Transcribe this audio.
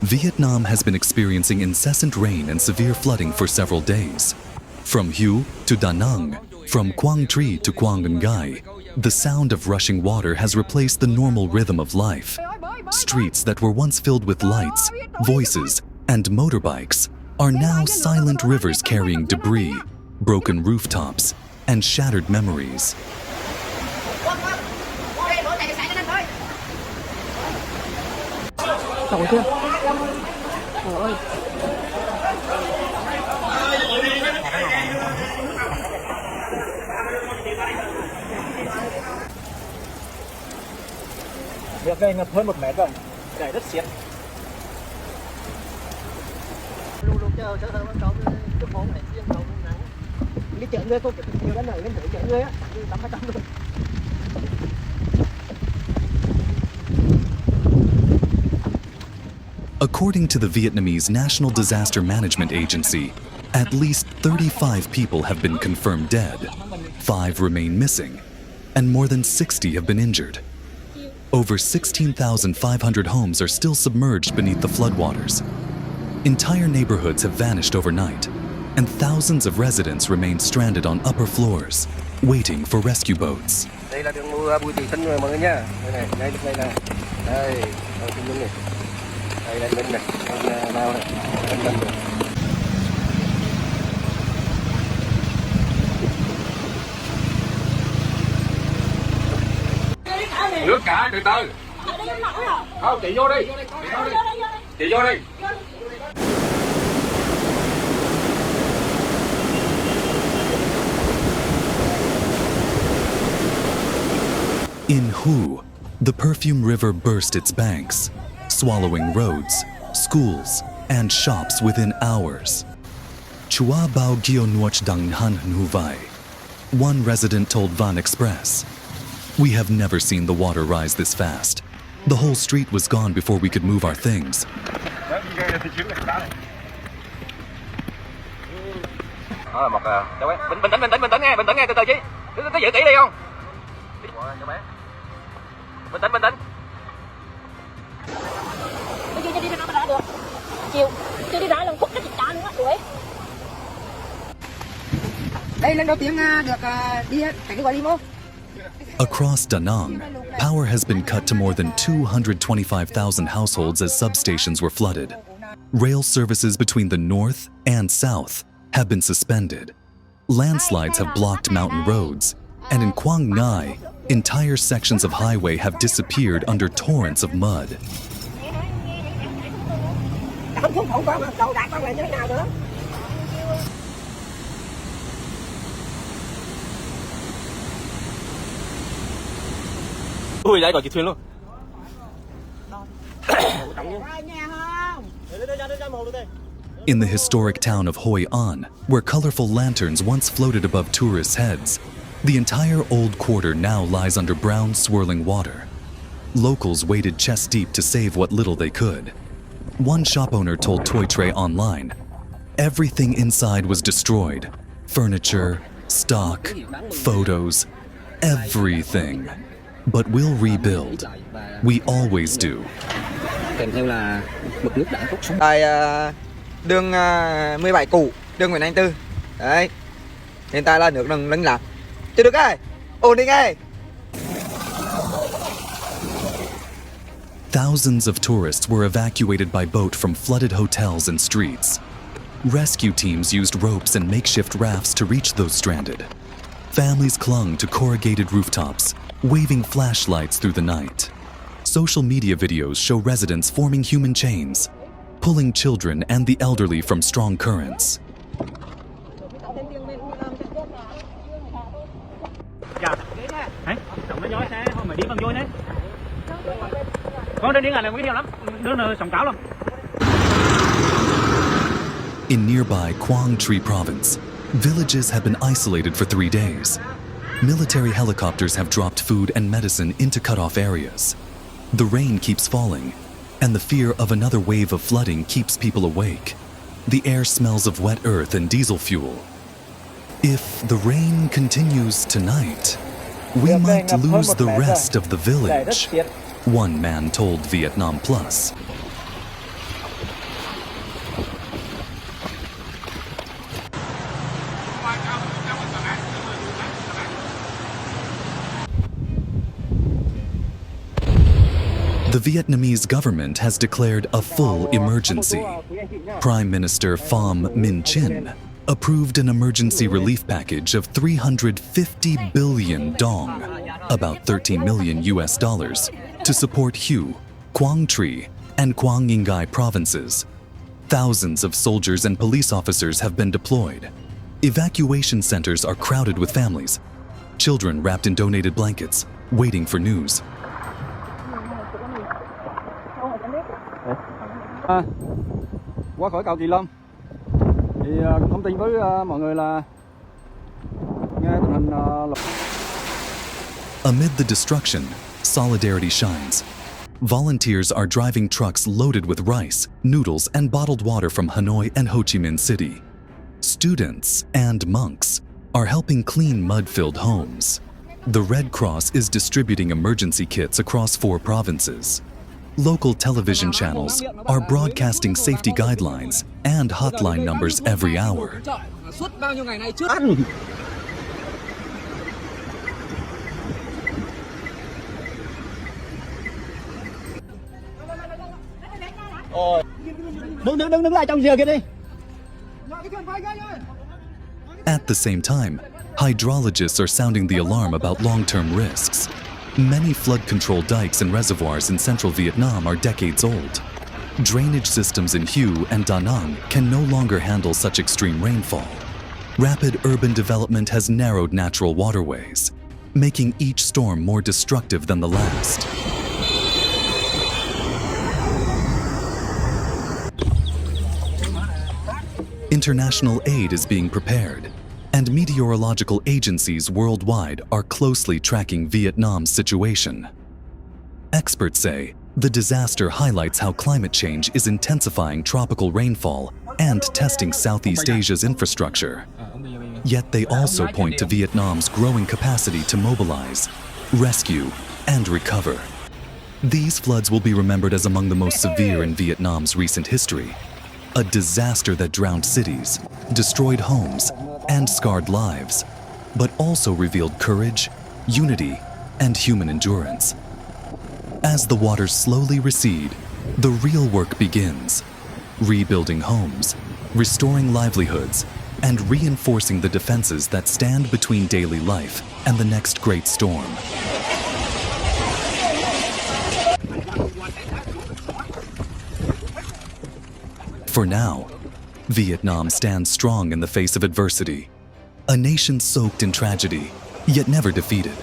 Vietnam has been experiencing incessant rain and severe flooding for several days. From Hue to Da Nang, from Quang Tri to Quang Ngai, the sound of rushing water has replaced the normal rhythm of life. Streets that were once filled with lights, voices, and motorbikes are now silent rivers carrying debris, broken rooftops, and shattered memories. Việc này ngập hơn 1 mét rồi, chảy rất xiết. Luôn chờ chở hơn cháu cái phố này riêng cháu nắng. Đi chở người không phải nhiều lắm này, lên chở người á, đi tắm phải tắm luôn. According to the Vietnamese National Disaster Management Agency, at least 35 people have been confirmed dead, 5 remain missing, and more than 60 have been injured. Over 16,500 homes are still submerged beneath the floodwaters. Entire neighborhoods have vanished overnight, and thousands of residents remain stranded on upper floors, waiting for rescue boats. Đây là đường Bùi Thị Xuân rồi mọi người nha. Đây này, ngay đây này. Đây, ở trên bên này. Đây là bên này, bên nào này, bên này. Nước cả từ từ. Không, chị vô đi. Chị vô đi. In Hue, the Perfume River burst its banks, swallowing roads, schools, and shops within hours. Chua bao gio nuoch dang han hu vai. One resident told Van Express, "We have never seen the water rise this fast. The whole street was gone before we could move our things." Đó là một cháu bé. Bình tĩnh nghe, từ từ chứ. Cứ giữ kỹ đi không? Cháu bé. Bình tĩnh. Chưa đi ra mà đã được. Chiều, chưa đi ra lần phút cái thịt chả nữa, đuổi. Đây lần đầu tiên được đi cảnh gọi đi mô. Across Da Nang, power has been cut to more than 225,000 households as substations were flooded. Rail services between the north and south have been suspended. Landslides have blocked mountain roads, and in Quang Ngai, entire sections of highway have disappeared under torrents of mud. Ui, đây còn chị Thuyền luôn. In the historic town of Hoi An, where colorful lanterns once floated above tourists' heads, the entire old quarter now lies under brown, swirling water. Locals waded chest deep to save what little they could. One shop owner told Toy Tray online, "Everything inside was destroyed. Furniture, stock, photos, everything. But we'll rebuild. We always do." Kèm theo là mực nước đã rút xuống. Tại đường 17 cũ, đường Nguyễn Anh Tư. Đấy. Hiện tại là nước đang lấn lạc. Chưa được ơi. Ổn định ơi. Thousands of tourists were evacuated by boat from flooded hotels and streets. Rescue teams used ropes and makeshift rafts to reach those stranded. Families clung to corrugated rooftops, waving flashlights through the night. Social media videos show residents forming human chains, pulling children and the elderly from strong currents. In nearby Quang Tri province, villages have been isolated for 3 days. Military helicopters have dropped food and medicine into cut-off areas. The rain keeps falling, and the fear of another wave of flooding keeps people awake. The air smells of wet earth and diesel fuel. If the rain continues tonight, we might lose the rest of the village, one man told Vietnam Plus. the Vietnamese government has declared a full emergency. Prime Minister Pham Minh Chinh approved an emergency relief package of 350 billion dong, about 13 million US dollars, to support Hue, Quang Tri, and Quang Ngai provinces. Thousands of soldiers and police officers have been deployed. Evacuation centers are crowded with families, children wrapped in donated blankets, waiting for news. Qua khỏi cầu Kỳ Long thì thông tin với mọi người là nghe tình hình Amid the destruction, solidarity shines. Volunteers are driving trucks loaded with rice, noodles, and bottled water from Hanoi and Ho Chi Minh City. Students and monks are helping clean mud-filled homes. The Red Cross is distributing emergency kits across 4 provinces. Local television channels are broadcasting safety guidelines and hotline numbers every hour. Đứng lại trong rìa kia đi. At the same time, hydrologists are sounding the alarm about long-term risks. Many flood-control dikes and reservoirs in central Vietnam are decades old. Drainage systems in Hue and Da Nang can no longer handle such extreme rainfall. Rapid urban development has narrowed natural waterways, making each storm more destructive than the last. International aid is being prepared, and meteorological agencies worldwide are closely tracking Vietnam's situation. Experts say the disaster highlights how climate change is intensifying tropical rainfall and testing Southeast Asia's infrastructure. Yet they also point to Vietnam's growing capacity to mobilize, rescue, and recover. These floods will be remembered as among the most severe in Vietnam's recent history. A disaster that drowned cities, destroyed homes, and scarred lives, but also revealed courage, unity, and human endurance. As the waters slowly recede, the real work begins, rebuilding homes, restoring livelihoods, and reinforcing the defenses that stand between daily life and the next great storm. For now, Vietnam stands strong in the face of adversity, a nation soaked in tragedy, yet never defeated.